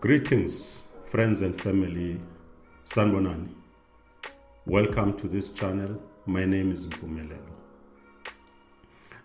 Greetings, friends and family. Sanbonani. Welcome to this channel. My name is Mpumelelo.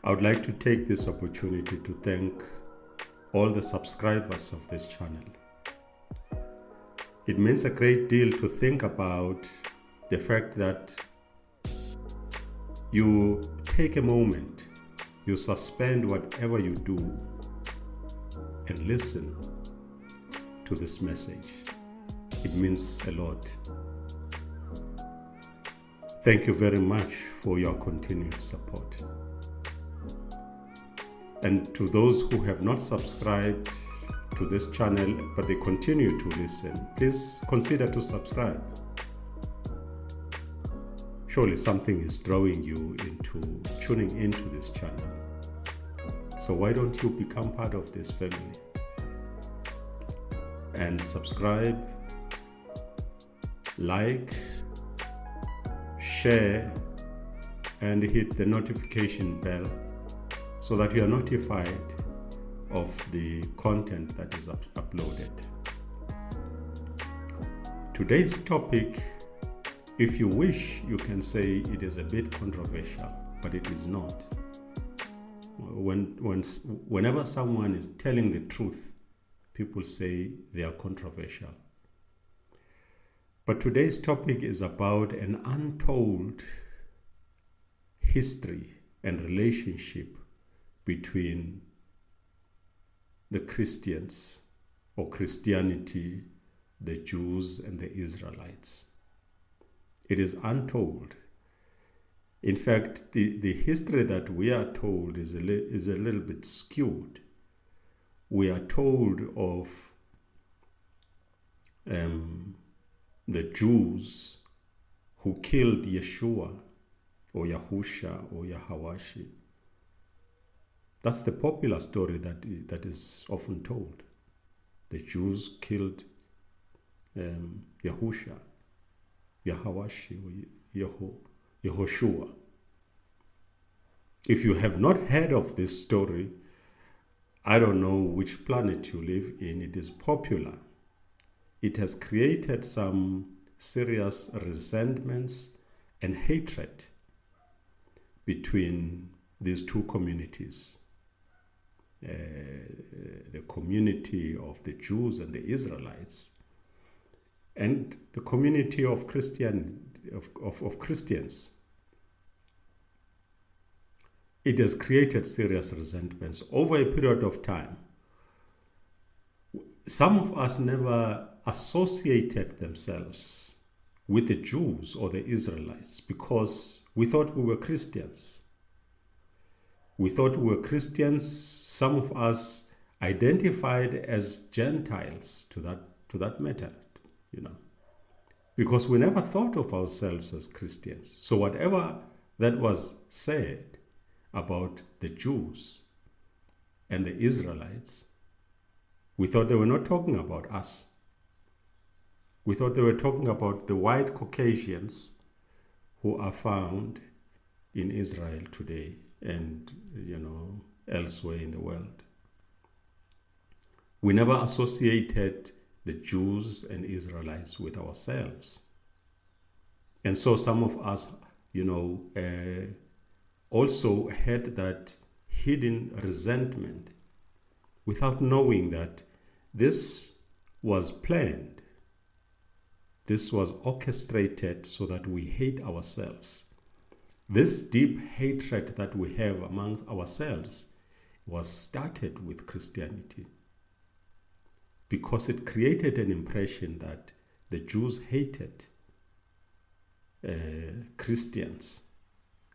I would like to take this opportunity to thank all the subscribers of this channel. It means a great deal to think about the fact that you take a moment, you suspend whatever you do and listen to this message. It means a lot. Thank you very much for your continued support. And to those who have not subscribed to this channel, but they continue to listen, please consider to subscribe. Surely something is drawing you into tuning into this channel. So why don't you become part of this family? And subscribe, like, share, and hit the notification bell so that you are notified of the content that is uploaded. Today's topic, if you wish, you can say it is a bit controversial, but it is not. Whenever someone is telling the truth, people say they are controversial. But today's topic is about an untold history and relationship between the Christians or Christianity, the Jews and the Israelites. It is untold. In fact, the history that we are told is a little bit skewed. We are told of the Jews who killed Yeshua or Yahusha or Yahawashi. That's the popular story that is often told. The Jews killed Yahusha, Yahawashi, or Yehoshua. If you have not heard of this story, I don't know which planet you live in. It is popular. It has created some serious resentments and hatred between these two communities. The community of the Jews and the Israelites, and the community of Christians. It has created serious resentments over a period of time. Some of us never associated themselves with the Jews or the Israelites because we thought we were Christians. We thought we were Christians. Some of us identified as Gentiles to that matter, because we never thought of ourselves as Christians. So whatever that was said about the Jews and the Israelites, we thought they were not talking about us. We thought they were talking about the white Caucasians who are found in Israel today and, elsewhere in the world. We never associated the Jews and Israelites with ourselves. And so some of us, also had that hidden resentment without knowing that this was planned. This was orchestrated so that we hate ourselves. This deep hatred that we have amongst ourselves was started with Christianity, because it created an impression that the Jews hated Christians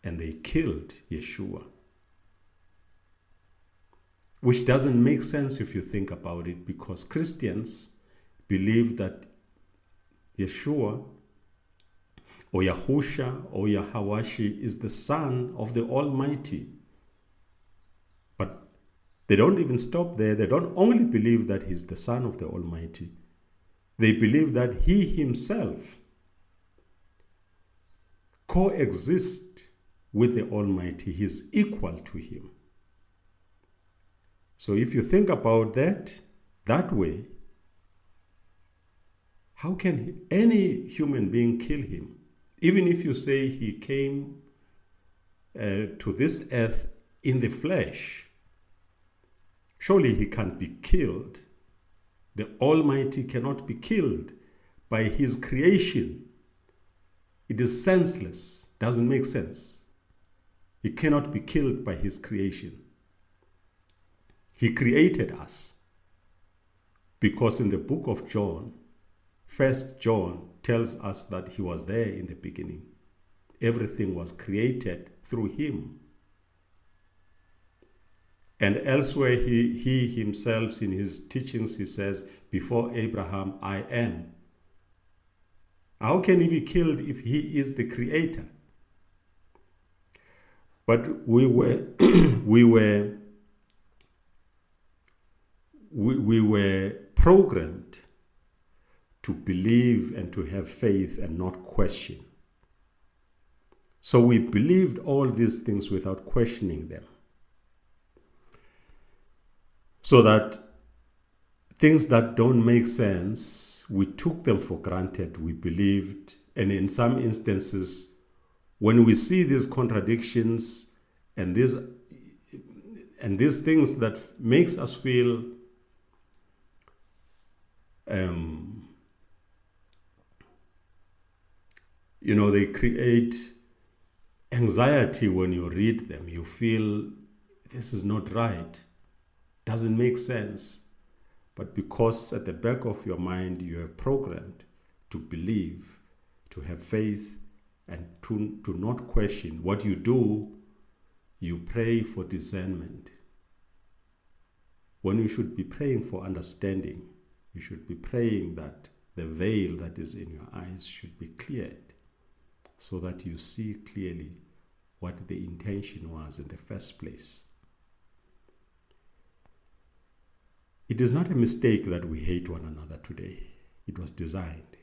and they killed Yeshua, which doesn't make sense if you think about it, because Christians believe that Yeshua or Yahusha or Yahawashi is the Son of the Almighty. But they don't even stop there. They don't only believe that he's the Son of the Almighty. They believe that he himself coexists with the Almighty. He is equal to him. So if you think about that way, How can any human being kill him? Even if you say he came to this earth in the flesh, surely he can't be killed. The Almighty cannot be killed by his creation. It is senseless, doesn't make sense. He cannot be killed by his creation. He created us. Because in the book of John, 1 John tells us that he was there in the beginning. Everything was created through him. And elsewhere, he himself, in his teachings, he says, before Abraham, I am. How can he be killed if he is the creator? But we were programmed to believe and to have faith and not question. So we believed all these things without questioning them. So that things that don't make sense, we took them for granted, we believed, and in some instances, when we see these contradictions and these things that makes us feel they create anxiety when you read them. You feel this is not right, doesn't make sense. But because at the back of your mind you are programmed to believe, to have faith, and to not question what you do, you pray for discernment. When you should be praying for understanding, you should be praying that the veil that is in your eyes should be cleared so that you see clearly what the intention was in the first place. It is not a mistake that we hate one another today. It was designed.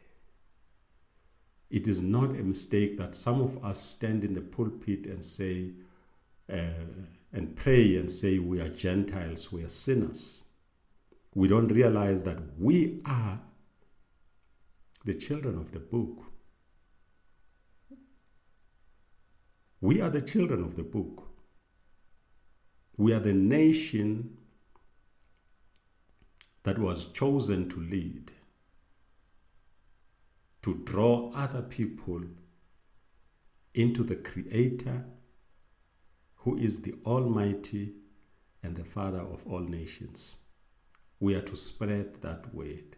It is not a mistake that some of us stand in the pulpit and say, and pray and say we are Gentiles, we are sinners. We don't realize that we are the children of the book. We are the children of the book. We are the nation that was chosen to lead, to draw other people into the Creator, who is the Almighty and the Father of all nations. We are to spread that word,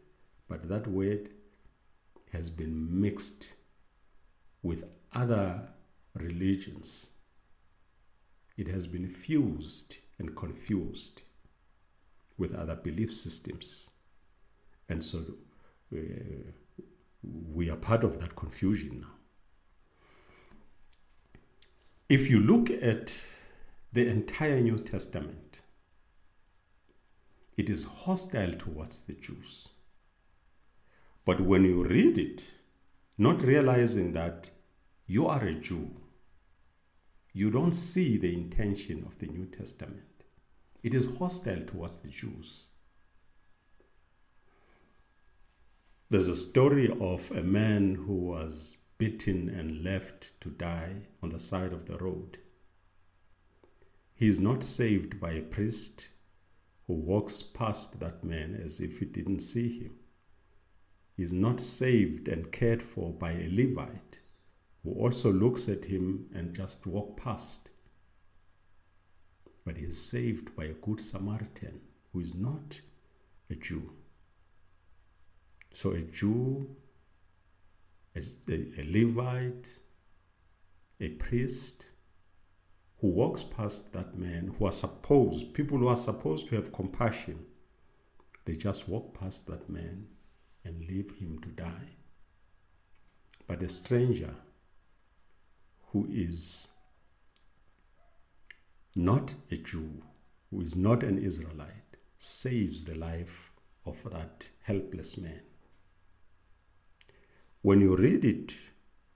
but that word has been mixed with other religions. It has been fused and confused with other belief systems. And so we are part of that confusion now. If you look at the entire New Testament, it is hostile towards the Jews. But when you read it, not realizing that you are a Jew, you don't see the intention of the New Testament. It is hostile towards the Jews. There's a story of a man who was beaten and left to die on the side of the road. He is not saved by a priest who walks past that man as if he didn't see him. He is not saved and cared for by a Levite who also looks at him and just walks past. But he is saved by a good Samaritan who is not a Jew. So a Jew, a Levite, a priest who walks past that man, people who are supposed to have compassion, they just walk past that man and leave him to die. But a stranger who is not a Jew, who is not an Israelite, saves the life of that helpless man. When you read it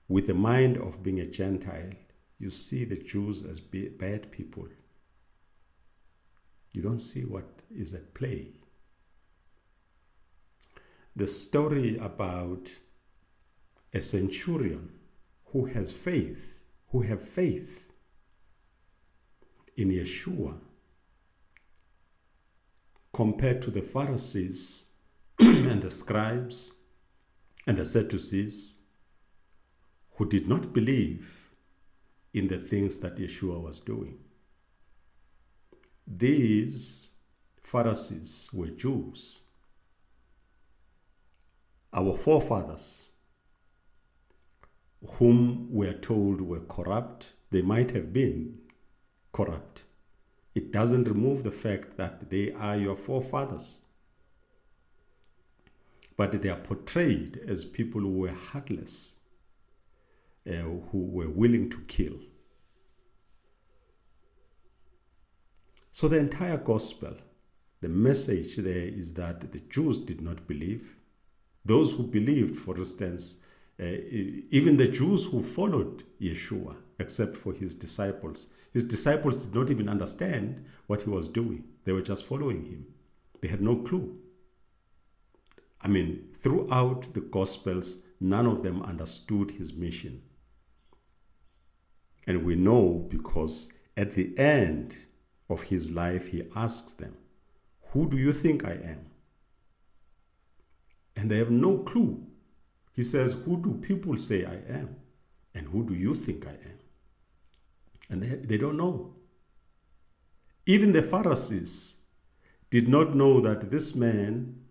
with the mind of being a Gentile, you see the Jews as bad people. You don't see what is at play. the story about a centurion who have faith in Yeshua, compared to the Pharisees and the scribes and the Sadducees, who did not believe in the things that Yeshua was doing. These Pharisees were Jews, our forefathers, whom we are told were corrupt. They might have been corrupt. It doesn't remove the fact that they are your forefathers. But they are portrayed as people who were heartless, who were willing to kill. So the entire gospel, the message there is that the Jews did not believe. Those who believed, for instance, even the Jews who followed Yeshua, except for his disciples did not even understand what he was doing. They were just following him. They had no clue. I mean, throughout the Gospels, none of them understood his mission. And we know because at the end of his life, he asks them, "Who do you think I am?" And they have no clue. He says, "Who do people say I am? And who do you think I am?" And they don't know. Even the Pharisees did not know that this man,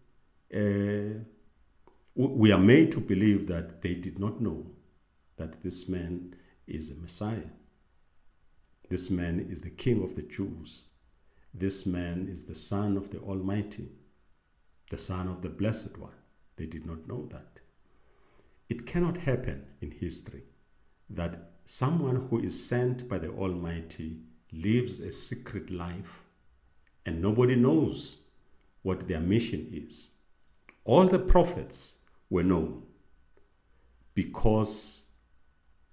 we are made to believe that they did not know that this man is a Messiah. This man is the King of the Jews. This man is the Son of the Almighty, the Son of the Blessed One. They did not know that. It cannot happen in history that someone who is sent by the Almighty lives a secret life and nobody knows what their mission is. All the prophets were known because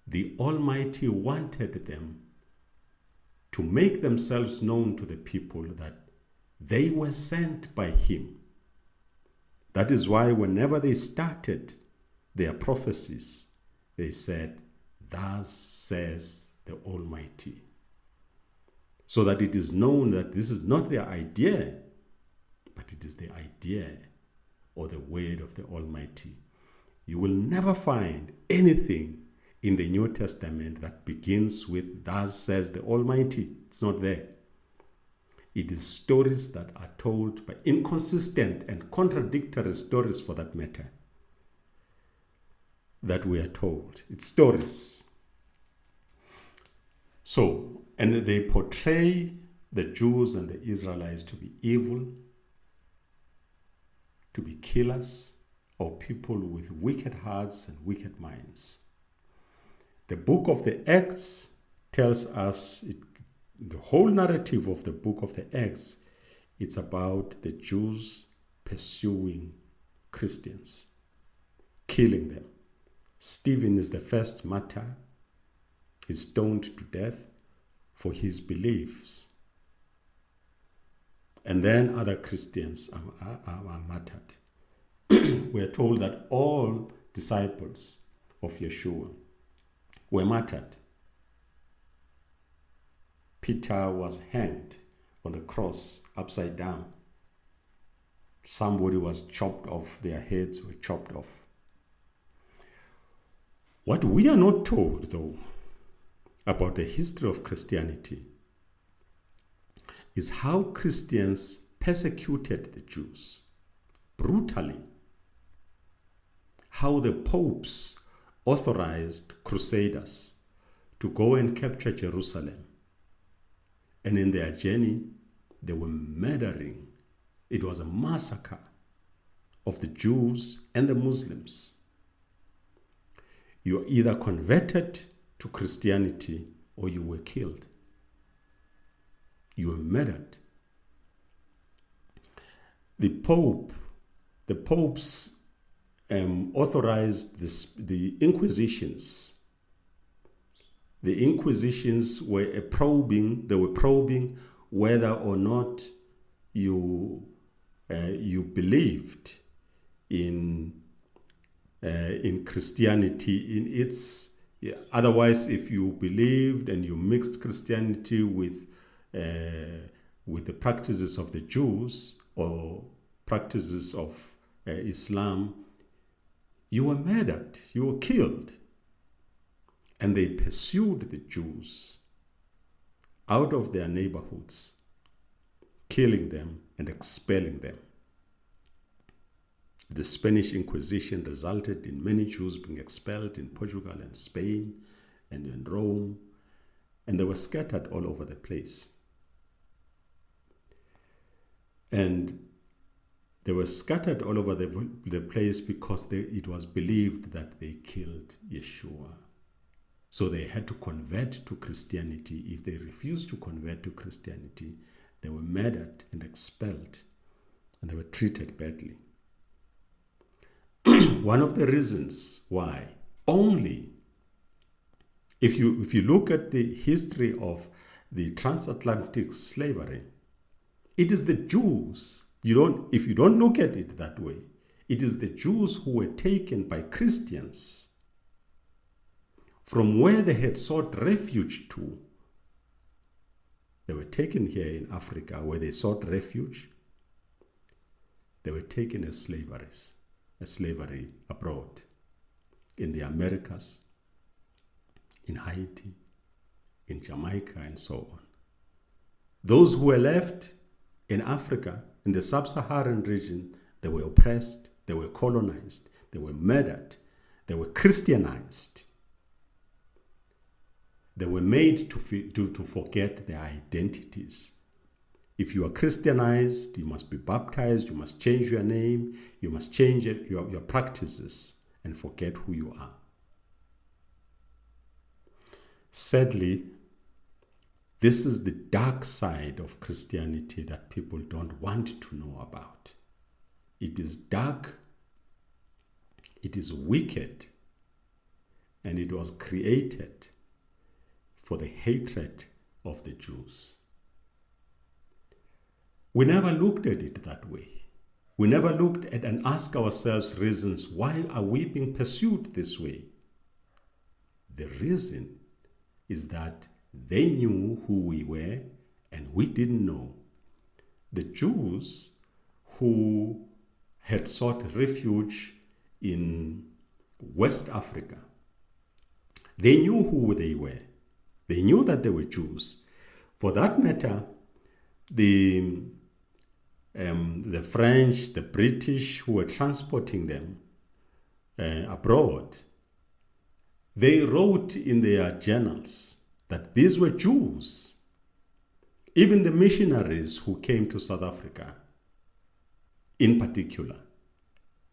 the Almighty wanted them to make themselves known to the people that they were sent by him. That is why whenever they started their prophecies, they said, "Thus says the Almighty." So that it is known that this is not their idea, but it is the idea or the word of the Almighty. You will never find anything in the New Testament that begins with "Thus says the Almighty." It's not there. It is stories that are told by inconsistent and contradictory stories, for that matter, that we are told. It's stories. So, and they portray the Jews and the Israelites to be evil, to be killers, or people with wicked hearts and wicked minds. The book of the Acts tells us, the whole narrative of the book of the Acts, it's about the Jews pursuing Christians, killing them. Stephen is the first martyr. He's stoned to death for his beliefs. And then other Christians are martyred. We are told that all disciples of Yeshua were martyred. Peter was hanged on the cross upside down. Somebody was chopped off, their heads were chopped off. What we are not told, though, about the history of Christianity is how Christians persecuted the Jews brutally. How the popes authorized crusaders to go and capture Jerusalem. And in their journey, they were murdering. It was a massacre of the Jews and the Muslims. You either converted to Christianity or you were killed. You were murdered. The popes authorized the Inquisitions. The Inquisitions were probing whether or not you believed in Christianity in its. Otherwise, if you believed and you mixed Christianity with the practices of the Jews or practices of Islam, you were murdered, you were killed. And they pursued the Jews out of their neighborhoods, killing them and expelling them. The Spanish Inquisition resulted in many Jews being expelled in Portugal and Spain and in Rome, and they were scattered all over the place. And they were scattered all over the place because it was believed that they killed Yeshua. So they had to convert to Christianity. If they refused to convert to Christianity, they were murdered and expelled, and they were treated badly. One of the reasons why, only if you look at the history of the transatlantic slavery, it is the Jews. If you don't look at it that way, it is the Jews who were taken by Christians from where they had sought refuge to. They were taken here in Africa where they sought refuge. They were taken as slavery abroad, in the Americas, in Haiti, in Jamaica, and so on. Those who were left in Africa, in the sub-Saharan region, they were oppressed, they were colonized, they were murdered, they were Christianized. They were made to forget their identities. If you are Christianized, you must be baptized, you must change your name, you must change your practices and forget who you are. Sadly, this is the dark side of Christianity that people don't want to know about. It is dark, it is wicked, and it was created for the hatred of the Jews. We never looked at it that way. We never looked at and asked ourselves reasons, why are we being pursued this way? The reason is that they knew who we were and we didn't know. The Jews who had sought refuge in West Africa, they knew who they were. They knew that they were Jews. For that matter, the French, the British who were transporting them abroad, they wrote in their journals that these were Jews. Even the missionaries who came to South Africa, in particular,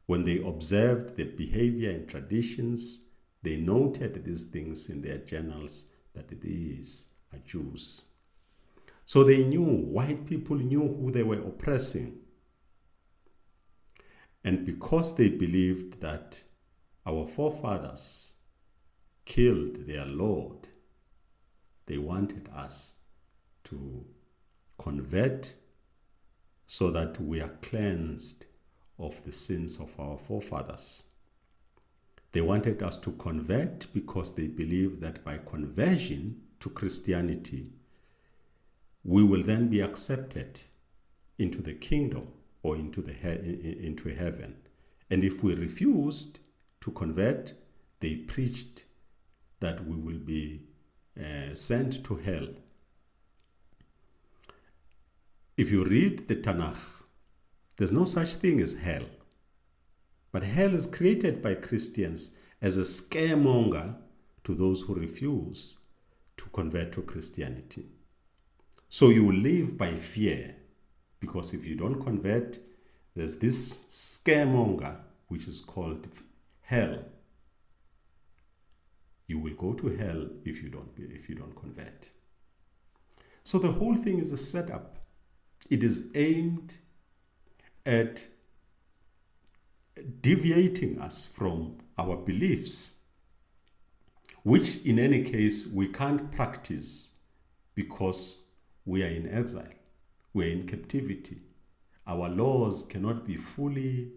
when they observed the behavior and traditions, they noted these things in their journals that these are Jews. So they knew, white people knew who they were oppressing. And because they believed that our forefathers killed their Lord, they wanted us to convert so that we are cleansed of the sins of our forefathers. They wanted us to convert because they believed that by conversion to Christianity, we will then be accepted into the kingdom or into heaven. And if we refused to convert, they preached that we will be sent to hell. If you read the Tanakh, there's no such thing as hell. But hell is created by Christians as a scaremonger to those who refuse to convert to Christianity. So you live by fear, because if you don't convert, there's this scaremonger which is called hell. You will go to hell if you don't convert. So the whole thing is a setup. It is aimed at deviating us from our beliefs, which in any case we can't practice because we are in exile, we are in captivity. Our laws cannot be fully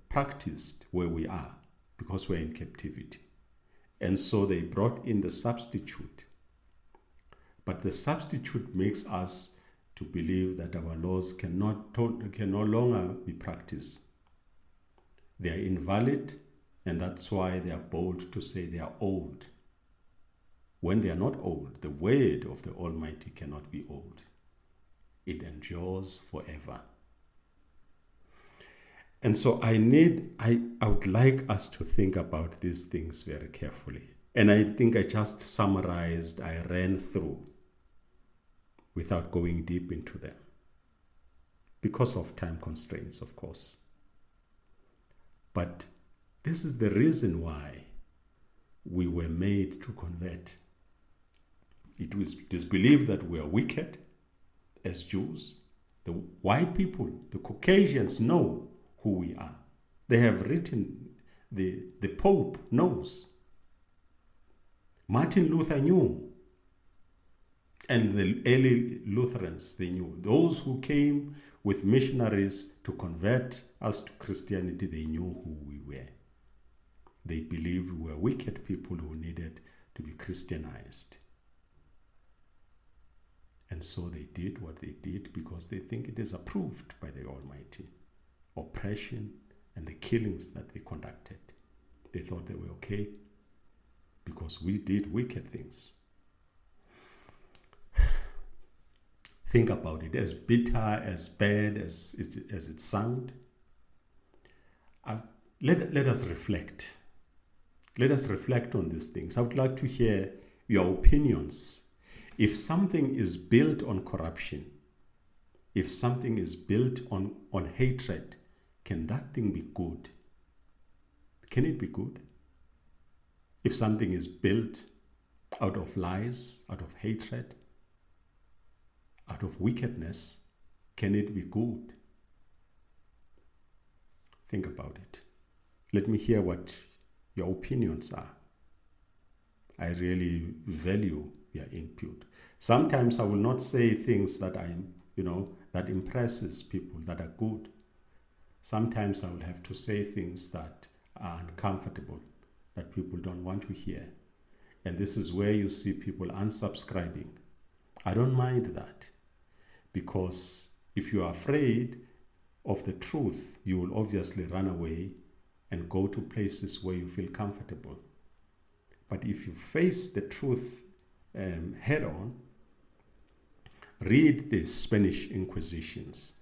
practiced where we are because we're in captivity. And so they brought in the substitute. But the substitute makes us to believe that our laws can no longer be practiced. They are invalid, and that's why they are bold to say they are old. When they are not old, the word of the Almighty cannot be old. It endures forever. And so I would like us to think about these things very carefully. And I think I just summarized, I ran through without going deep into them. Because of time constraints, of course. But this is the reason why we were made to convert. It is believed that we are wicked as Jews. The white people, the Caucasians know who we are. They have written, the Pope knows. Martin Luther knew. And the early Lutherans, they knew. Those who came with missionaries to convert us to Christianity, they knew who we were. They believed we were wicked people who needed to be Christianized. And so they did what they did because they think it is approved by the Almighty. Oppression and the killings that they conducted. They thought they were okay because we did wicked things. Think about it, as bitter, as bad as it sounds. Let us reflect. Let us reflect on these things. I would like to hear your opinions. If something is built on corruption, if something is built on hatred, can that thing be good? Can it be good? If something is built out of lies, out of hatred, out of wickedness, can it be good? Think about it. Let me hear what your opinions are. I really value your input. Sometimes I will not say things that that impresses people, that are good. Sometimes I will have to say things that are uncomfortable, that people don't want to hear. And this is where you see people unsubscribing. I don't mind that, because if you are afraid of the truth, you will obviously run away and go to places where you feel comfortable. But if you face the truth head on, read the Spanish Inquisitions,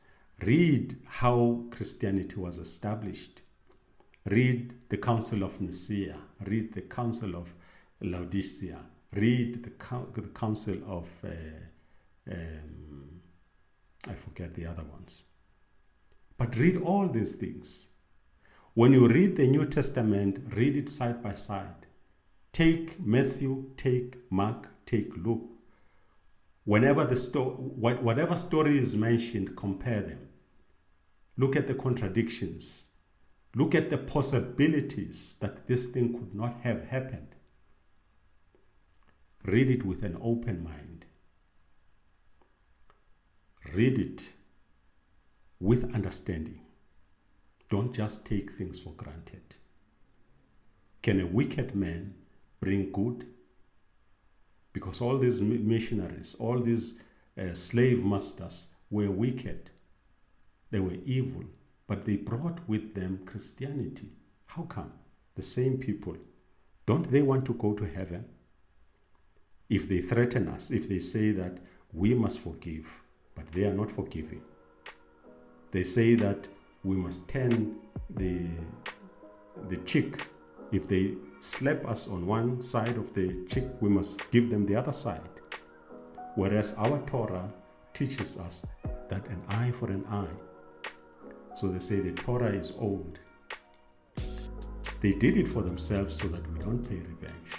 read how Christianity was established, read the Council of Nicaea, read the Council of Laodicea, read the Council of, I forget the other ones. But read all these things. When you read the New Testament, read it side by side. Take Matthew, take Mark, take Luke. Whatever story is mentioned, compare them. Look at the contradictions. Look at the possibilities that this thing could not have happened. Read it with an open mind. Read it with understanding. Don't just take things for granted. Can a wicked man bring good? Because all these missionaries, all these slave masters were wicked. They were evil, but they brought with them Christianity. How come? The same people, don't they want to go to heaven? If they threaten us, if they say that we must forgive, but they are not forgiving. They say that we must turn the cheek. If they slap us on one side of the cheek, we must give them the other side. Whereas our Torah teaches us that an eye for an eye. So they say the Torah is old. They did it for themselves so that we don't pay revenge,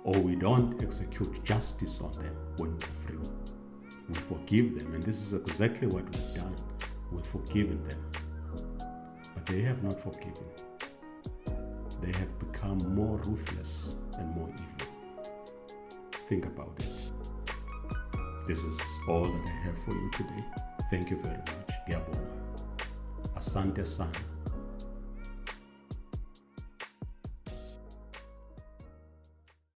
or we don't execute justice on them when we're free. We forgive them, and this is exactly what we've done. We've forgiven them. But they have not forgiven. They have become more ruthless and more evil. Think about it. This is all that I have for you today. Thank you very much. Ngiyabonga. Asante sana.